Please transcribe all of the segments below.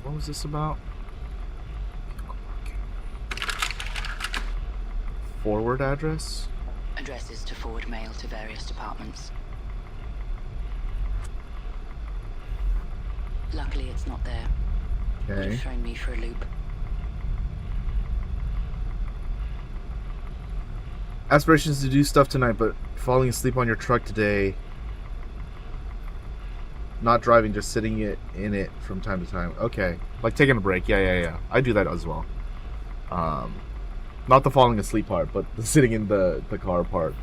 What was this about? Forward address? Addresses to forward mail to various departments. Luckily, it's not there. Would Okay. have thrown me for a loop. Aspirations to do stuff tonight, but falling asleep on your truck today. Not driving, just sitting in it from time to time. Okay. Like taking a break. Yeah. I do that as well. Not the falling asleep part, but the sitting in the car part.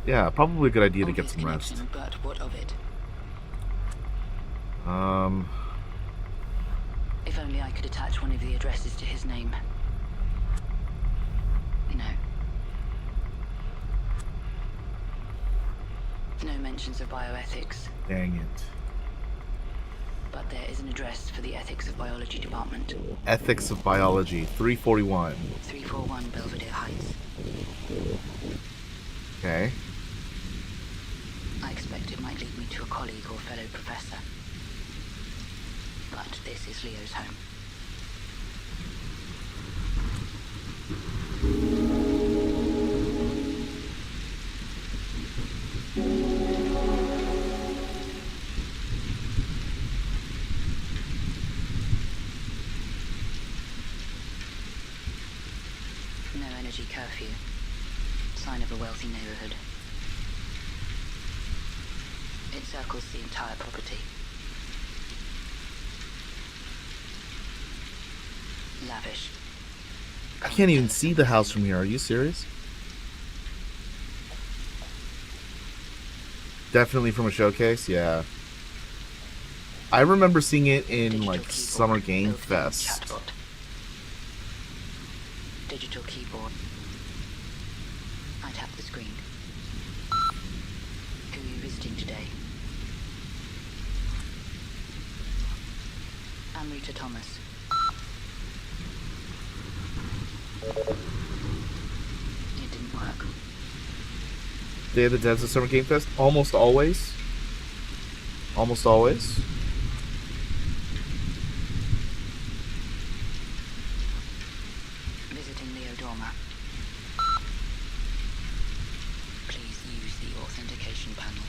Yeah, probably a good idea to get some rest. But what of it? If only I could attach one of the addresses to his name. No. No mentions of bioethics. Dang it. But there is an address for the Ethics of Biology Department. Ethics of Biology, 341. 341 Belvedere Heights. Okay. I expect it might lead me to a colleague or fellow professor. But this is Leo's home. No energy curfew. Sign of a wealthy neighborhood. It circles the entire property. Lavish. I can't even see the house from here. Are you serious? Definitely from a showcase, yeah. I remember seeing it in like Summer Game Fest. Digital keyboard. I tap the screen. Who are you visiting today? I'm Rita Thomas. It didn't work. Day of the Dead at Summer Game Fest? Almost always. Almost always. Visiting Leo Dormer. Please use the authentication panel.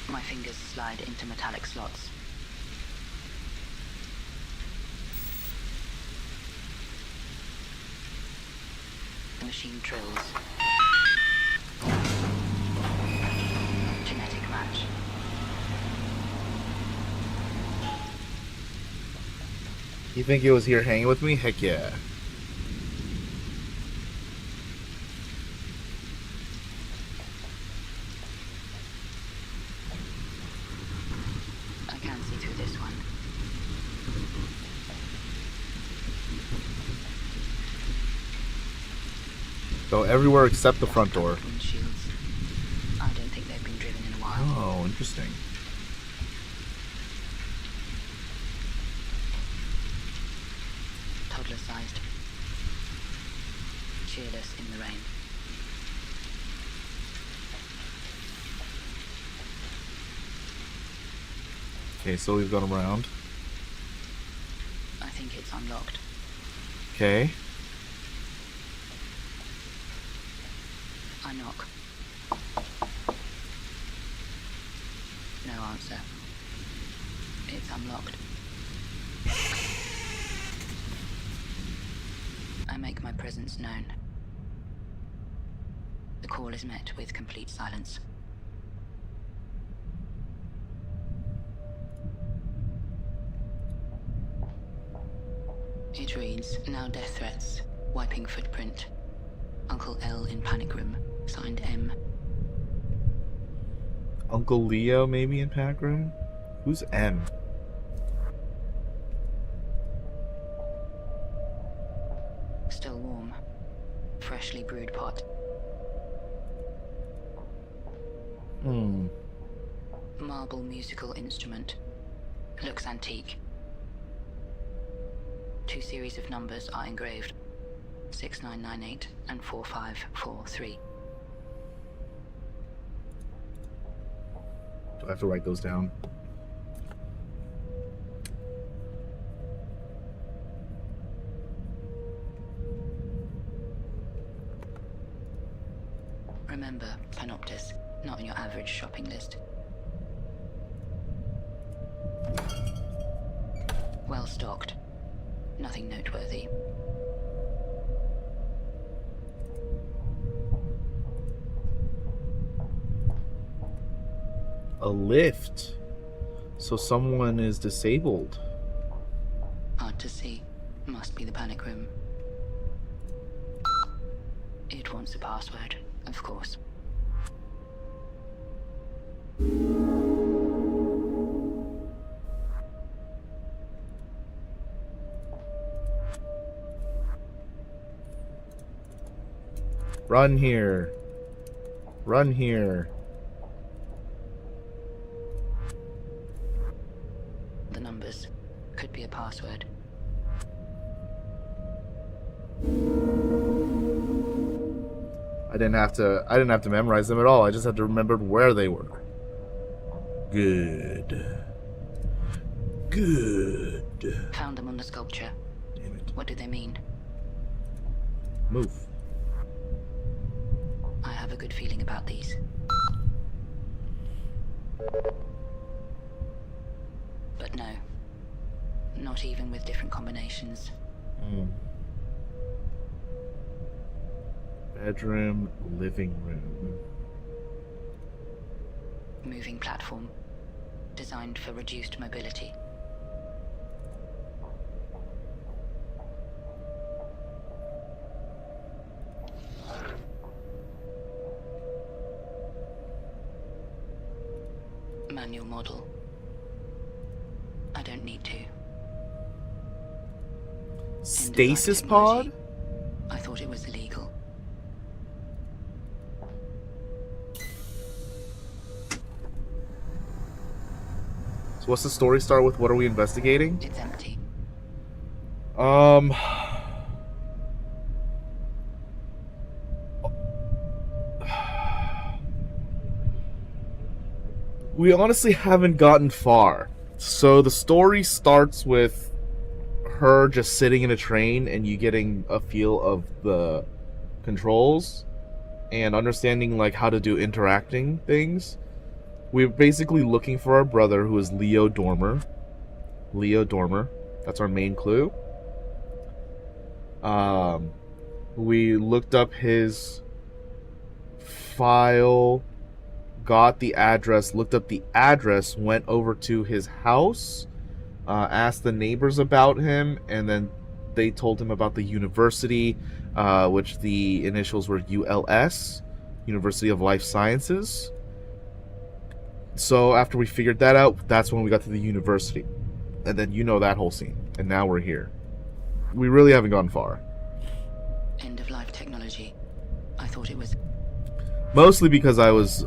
My fingers slide into metallic slots. The machine trills. Genetic match. You think he was here hanging with me? Heck yeah. I can't see through this one. Go everywhere except the front door. Windshields. I don't think they've been driven in a while. Oh, interesting. Toddler-sized. Cheerless in the rain. Okay, so we've gone around. I think it's unlocked. Okay. I knock. No answer. It's unlocked. I make my presence known. The call is met with complete silence. It reads, now death threats, wiping footprint. Uncle L in panic room, signed M. Uncle Leo maybe in Panic Room? Who's M? Still warm. Freshly brewed pot. Marble musical instrument. Looks antique. 2 series of numbers are engraved. 6998 and 4543. Do I have to write those down? Remember, Panoptis, not on your average shopping list. Well stocked. Nothing noteworthy. A lift. So someone is disabled. Hard to see. Must be the panic room. It wants a password, of course. Run here. Run here. The numbers. Could be a password. I didn't have to memorize them at all. I just had to remember where they were. Good. Good. Found them on the sculpture. Damn it. What do they mean? Move. I have a good feeling about these. But no. Not even with different combinations. Bedroom, living room. Moving platform. Designed for reduced mobility. Manual model. I don't need to. Stasis End of life pod? technology. I thought it was illegal. So what's the story start with? What are we investigating? It's empty. We honestly haven't gotten far. So the story starts with her just sitting in a train and you getting a feel of the controls and understanding like how to do interacting things. We're basically looking for our brother, who is Leo Dormer. Leo Dormer. That's our main clue. We looked up his file, got the address, looked up the address, went over to his house, asked the neighbors about him, and then they told him about the university, which the initials were ULS, University of Life Sciences. So after we figured that out, that's when we got to the university. And then you know that whole scene. And now we're here. We really haven't gone far. End of life technology. I thought it was. Mostly because I was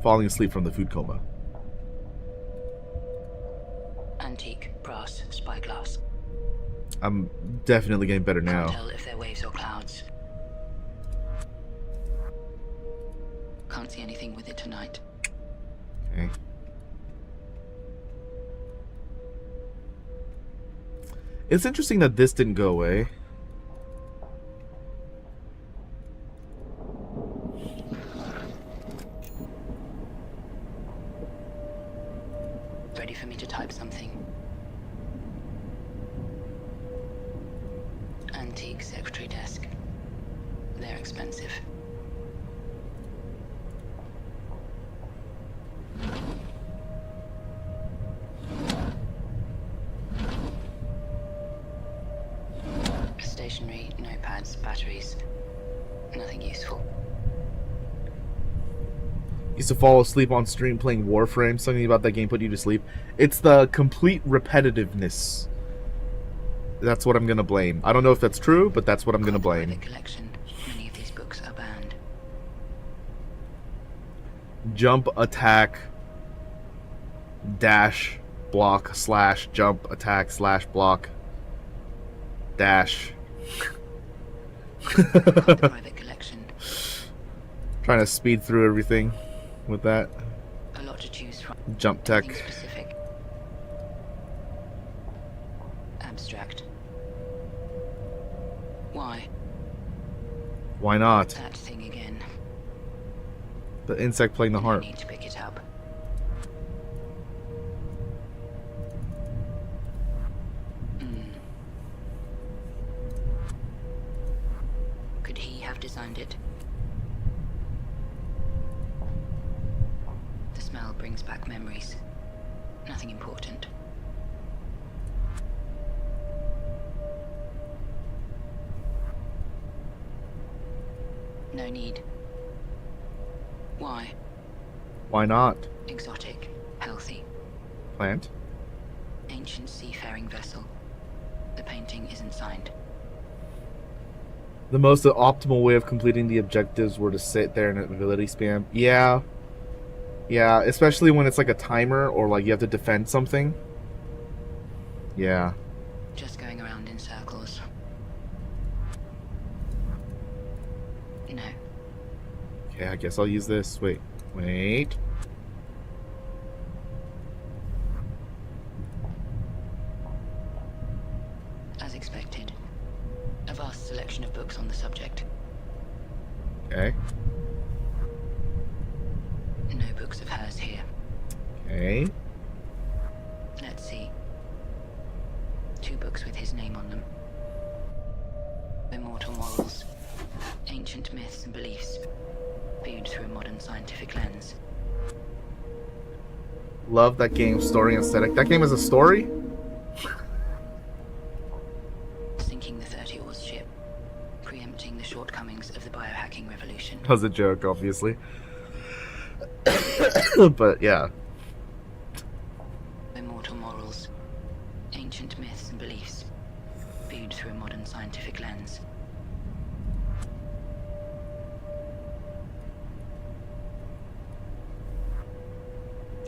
falling asleep from the food coma. Antique, brass, spyglass. I'm definitely getting better Can't now. tell if they're waves or clouds. Can't see anything with it tonight. Okay. It's interesting that this didn't go away. Ready for me to type something. Antique secretary desk. They're expensive. Stationery, notepads, batteries. Nothing useful. Used to fall asleep on stream playing Warframe. Something about that game put you to sleep. It's the complete repetitiveness. That's what I'm gonna blame. I don't know if that's true, but that's what I'm gonna blame. Copyrighted collection. Many of these books are banned. Jump, attack, dash, block, slash, jump, attack, slash, block, dash. Private collection. Trying to speed through everything with that. A lot to choose from. Jump Nothing tech. specific. Abstract. Why? Why not? That thing again. The insect playing the I harp. need to pick it up. Could he have designed it? The smell brings back memories. Nothing important. No need. Why? Why not? Exotic. Healthy. Plant. Ancient seafaring vessel. The painting isn't signed. The most optimal way of completing the objectives were to sit there and ability spam. Yeah. Yeah, especially when it's like a timer or like you have to defend something. Yeah. Just going around in circles. No. Okay, I guess I'll use this. Wait. As expected. A vast selection of books on the subject. Okay. No books of hers here. Okay. Let's see. 2 books with his name on them. Immortal morals. Ancient myths and beliefs. Viewed through a modern scientific lens. Love that game's story and aesthetic. That game is a story? Sinking the 30 oars ship. Preempting the shortcomings of the biohacking revolution. That was a joke, obviously. But yeah. Immortal morals. Ancient myths and beliefs. Viewed through a modern scientific lens.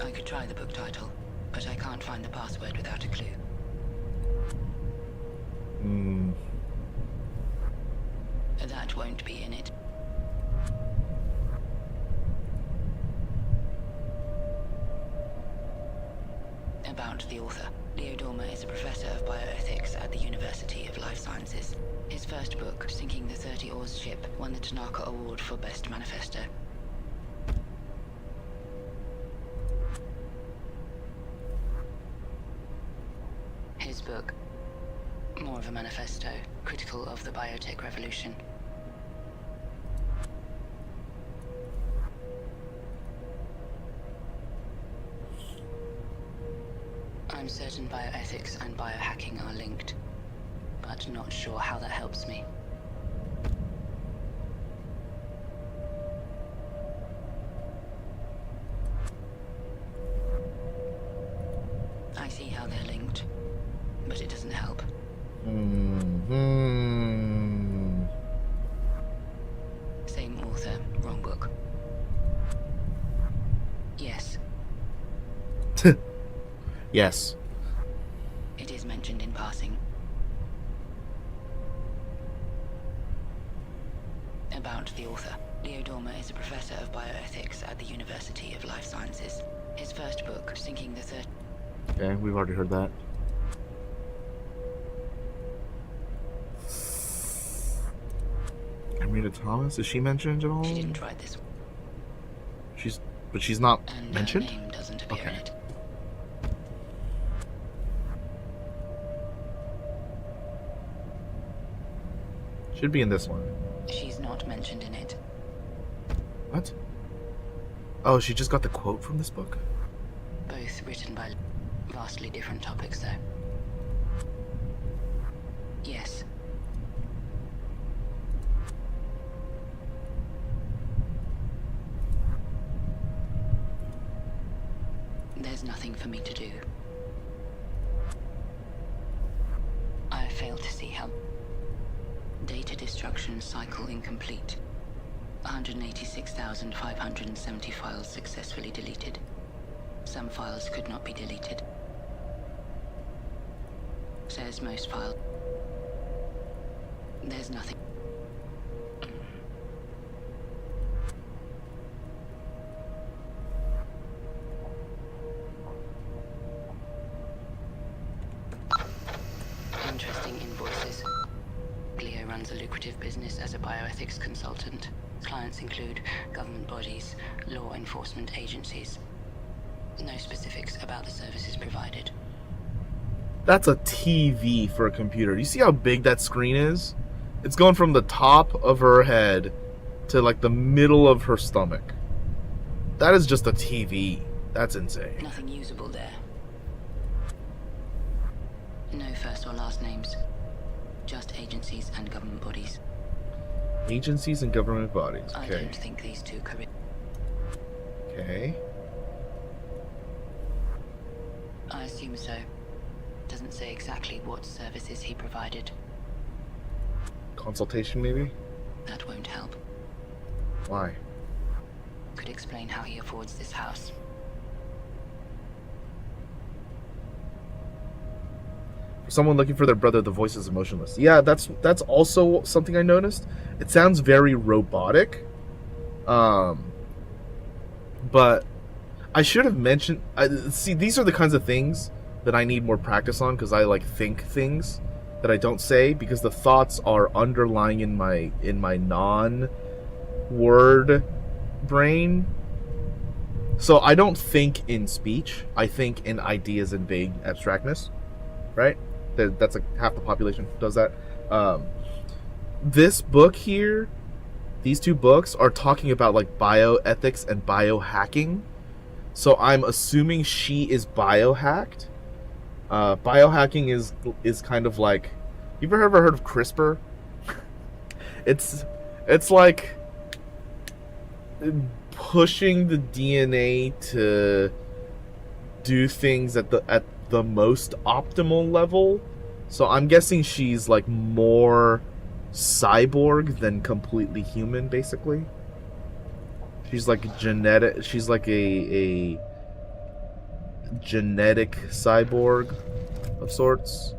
I could try the book title, but I can't find the password without a clue. That won't be in it. About the author. Leo Dormer is a professor of bioethics at the University of Life Sciences. His first book, Sinking the 30 Oars Ship, won the Tanaka Award for Best Manifesto. His book, more of a manifesto, critical of the biotech revolution. I'm certain bioethics and biohacking are linked, but not sure how that helps me. I see how they're linked, but it doesn't help. Same author, wrong book. Yes. Yes. It is mentioned in passing. About the author. Leo Dormer is a professor of bioethics at the University of Life Sciences. His first book, Sinking the 30... Okay, we've already heard that. Amrita Thomas, is she mentioned at all? She didn't write this. But she's not And mentioned? her name doesn't appear in it. Should be in this one. She's not mentioned in it. What? Oh, she just got the quote from this book? Both written by vastly different topics, though. Yes. There's nothing for me to do. I fail to see how... Data destruction cycle incomplete. 186,570 files successfully deleted. Some files could not be deleted. Says most files. There's nothing. lucrative business as a bioethics consultant. Clients include government bodies, law enforcement agencies. No specifics about the services provided. That's a TV for a computer. You see how big that screen is? It's going from the top of her head to like the middle of her stomach. That is just a TV. That's insane. Nothing usable there. No first or last names. Just agencies and government bodies. Agencies and government bodies. I Okay. don't think these two could. Okay. I assume so. Doesn't say exactly what services he provided. Consultation, maybe? That won't help. Why? Could explain how he affords this house. For someone looking for their brother, the voice is emotionless. Yeah, that's also something I noticed. It sounds very robotic. But I should have mentioned. See, these are the kinds of things that I need more practice on, because I like think things that I don't say, because the thoughts are underlying in my non-word brain. So I don't think in speech. I think in ideas and vague abstractness, right? That's like half the population does that. This book here, these two books are talking about like bioethics and biohacking. So I'm assuming she is biohacked. Biohacking is kind of like, you've ever heard of CRISPR? It's like pushing the DNA to do things at the most optimal level. So I'm guessing she's like more cyborg than completely human, basically. She's like genetic. She's like a genetic cyborg of sorts.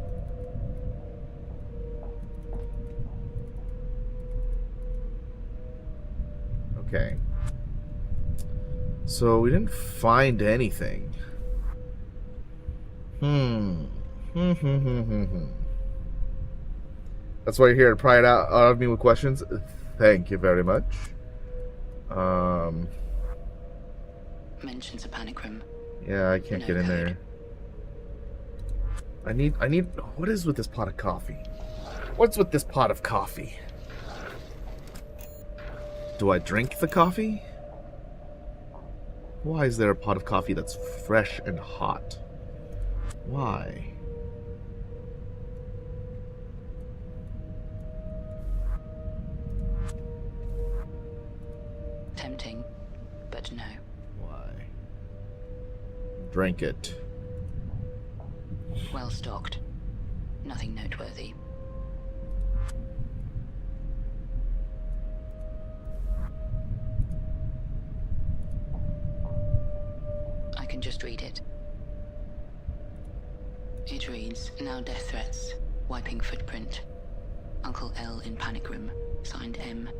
Okay. So we didn't find anything. That's why you're here, to pry it out of me with questions. Thank you very much. Mentions a panic room. Yeah, I can't No get in code. there. I need. What is with this pot of coffee? What's with this pot of coffee? Do I drink the coffee? Why is there a pot of coffee that's fresh and hot? Why? Tempting, but no. Why? Drink it. Well stocked. Nothing noteworthy. I can just read it. It reads, now death threats. Wiping footprint. Uncle L in panic room. Signed M.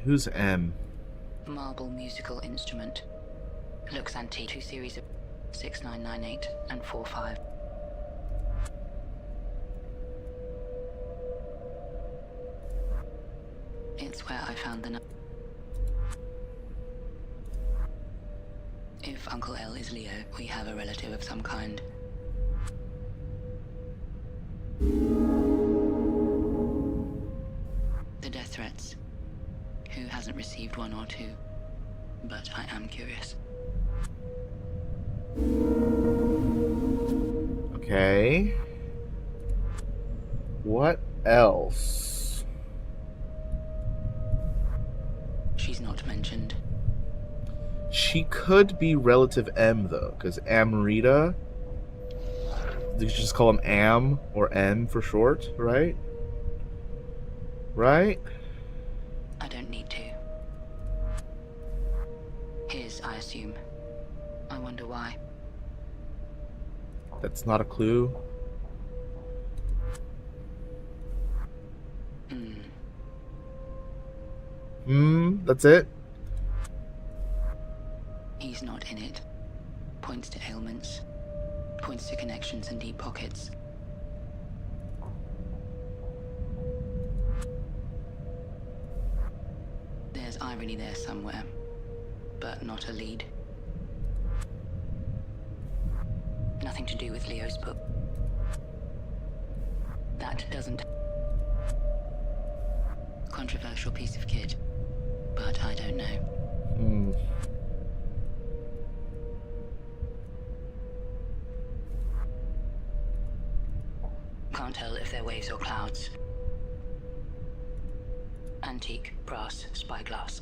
Who's M? Marble musical instrument. Looks antique. 2 series of 6998 and 45. It's where I found the If Uncle L is Leo, we have a relative of some kind. The death threats. Who hasn't received one or two? But I am curious. Okay. What else? She's not mentioned. She could be relative M, though, because Amrita. You should just call him Am or M for short, right? Right? I don't need to. His, I assume. I wonder why. That's not a clue. That's it? He's not in it. Points to ailments. Points to connections and deep pockets. There's irony there somewhere, but not a lead. Nothing to do with Leo's book. That doesn't... Controversial piece of kit, but I don't know. Can't tell if they're waves or clouds. Antique brass spyglass.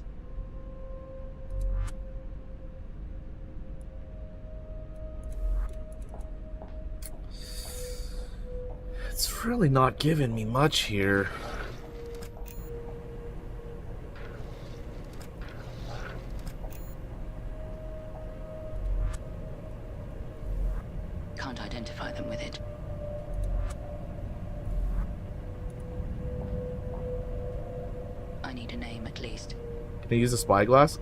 It's really not giving me much here. Can't identify them with it. I need a name at least. Can I use a spyglass?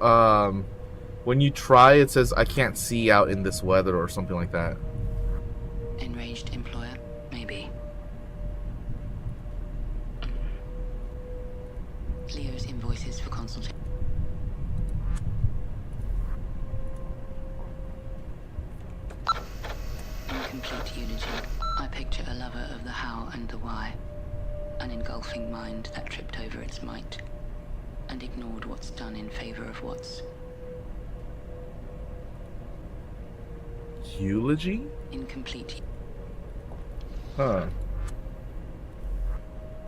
When you try, it says I can't see out in this weather or something like that. Enraged employer? Maybe. Leo's invoices for consultation. Incomplete eulogy. I picture a lover of the how and the why. An engulfing mind that tripped over its might and ignored what's done in favor of what's. Eulogy? Incomplete. Huh.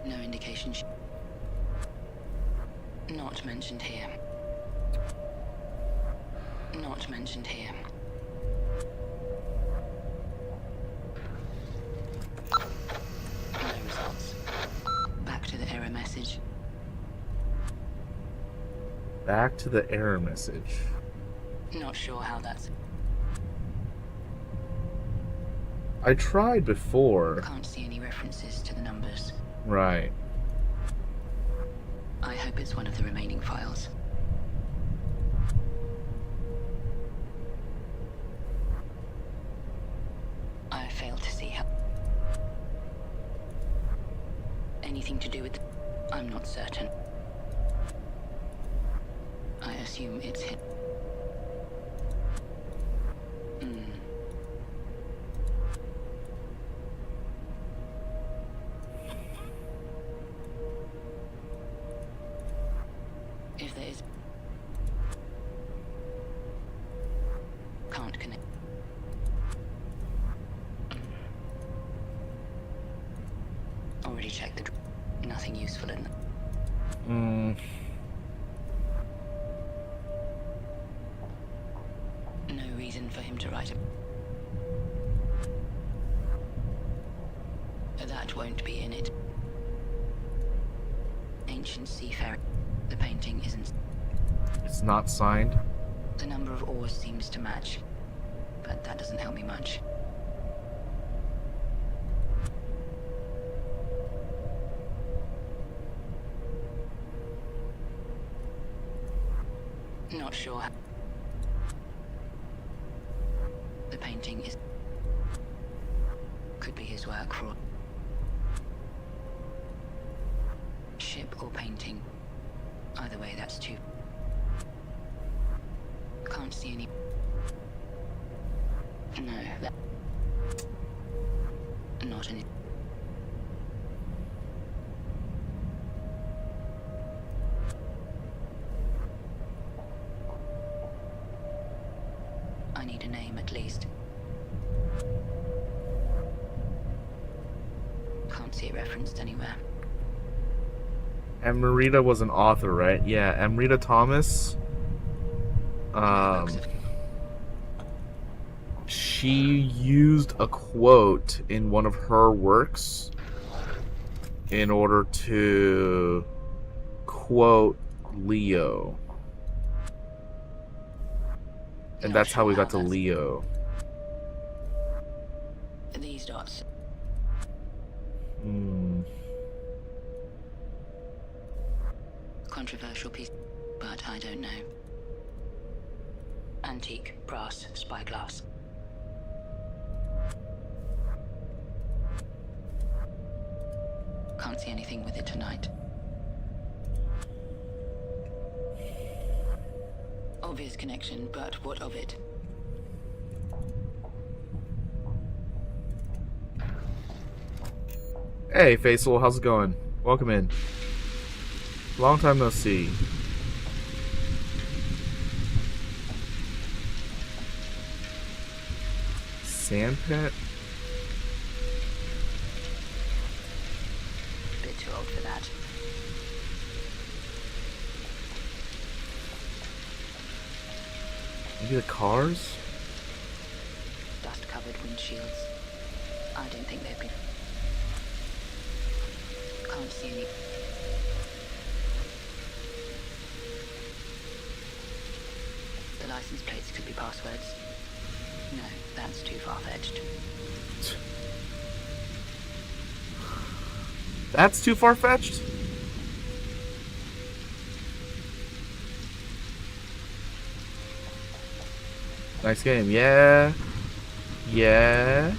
No indication. Not mentioned here. Not mentioned here. No results. Back to the error message. Back to the error message. Not sure how that's... I tried before. Can't see any references to the numbers. Right. I hope it's one of the remaining files. I fail to see how... Anything to do with... I'm not certain. I assume it's him. If there is... Can't connect. Already checked the... Nothing useful in them. No reason for him to write a... That won't be in it. Ancient seafarer. The painting isn't... It's not signed. The number of oars seems to match, but that doesn't help me much. Not sure how... The painting is... Could be his work for... Ship or painting. Either way, that's two. Can't see any... No, that... Not any... I need a name at least. Can't see it referenced anywhere. Amrita was an author, right? Yeah, Amrita Thomas. She used a quote in one of her works in order to quote Leo. And that's how we got to Leo. These dots. Controversial piece, but I don't know. Antique brass spyglass. Can't see anything with it tonight. obvious connection, but what of it? Hey, Faisal, how's it going? Welcome in. Long time no see. Sand pit? Bit too old for that. Maybe the cars? Dust-covered windshields. I don't think they've been... Can't see any... The license plates could be passwords. No, that's too far-fetched. That's too far-fetched? Nice game. Yeah. Yeah.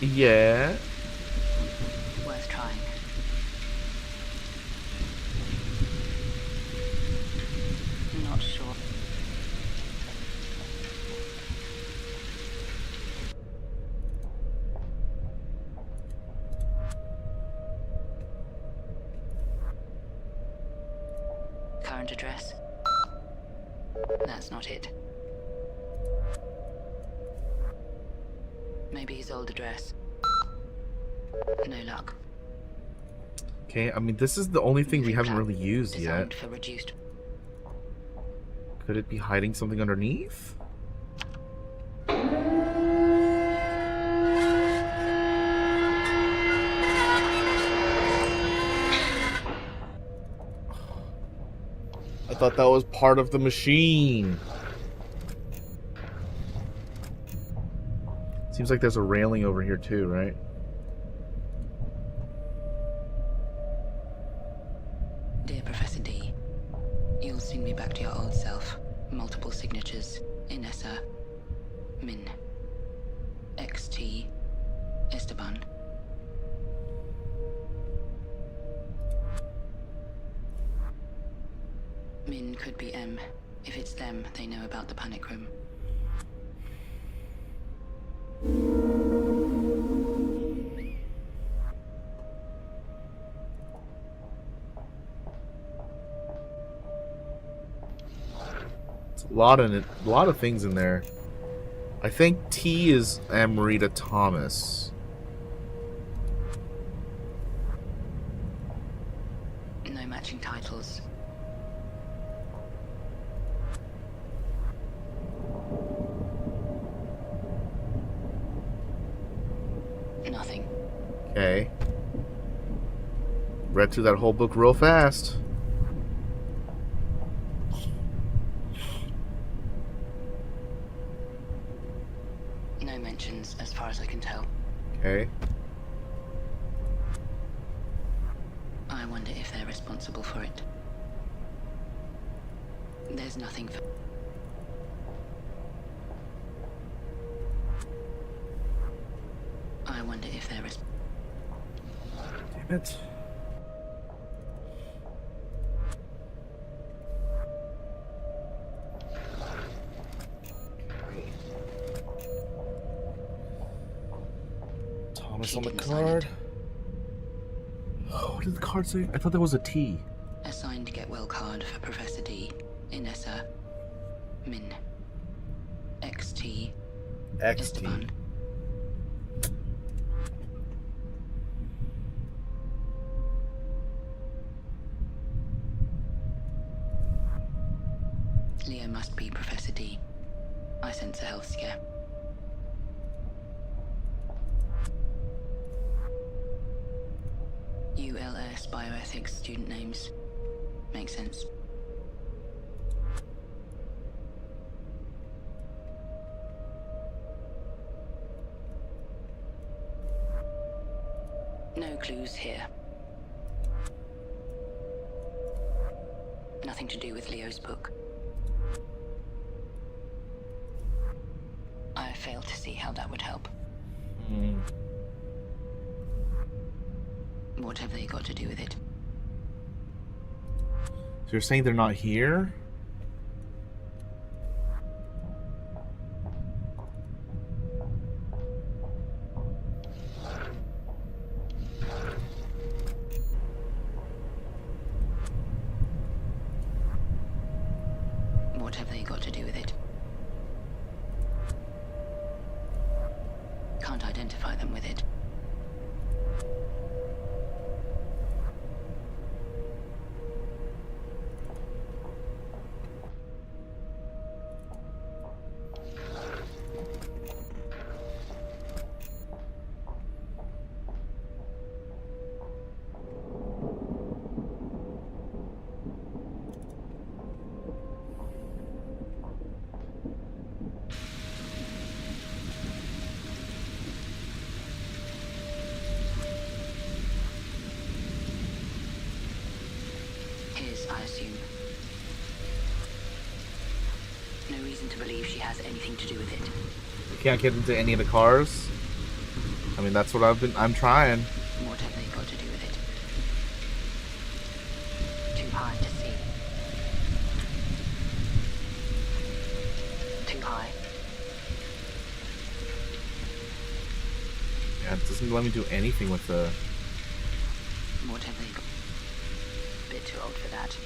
Yeah. Worth trying. Not sure. Current address? That's not it. Maybe his old address. No luck. Okay, I mean, this is the only thing we haven't really used Designed yet. for reduced. Could it be hiding something underneath? I thought that was part of the machine. Seems like there's a railing over here too, right? Dear Professor D, you'll sing me back to your old self. Multiple signatures. Inessa. Min. XT. Esteban. Min could be M. If it's them, they know about the panic room. It's a lot of things in there. I think T is Amarita Thomas. No matching titles. Nothing. Okay. Read through that whole book real fast. No mentions, as far as I can tell. Okay. I wonder if they're responsible for it. There's nothing for... I wonder if they're Damn it. Thomas on the card. Oh, what did the card say? I thought that was a T. Assigned get well card for Professor D. Inessa. Min. XT. Esteban. Leo must be Professor D. I sense a health scare. ULS bioethics student names. Makes sense. No clues here. Nothing to do with Leo's book. I fail to see how that would help. What have they got to do with it? So you're saying they're not here? What have they got to do with it? Can't identify them with it. His, I assume. No reason to believe she has anything to do with it. You can't get into any of the cars. I mean, that's what I'm trying. What have they got to do with it? Too high to see. Too high. Yeah, it doesn't let me do anything with the... What have they got? Bit too old for that.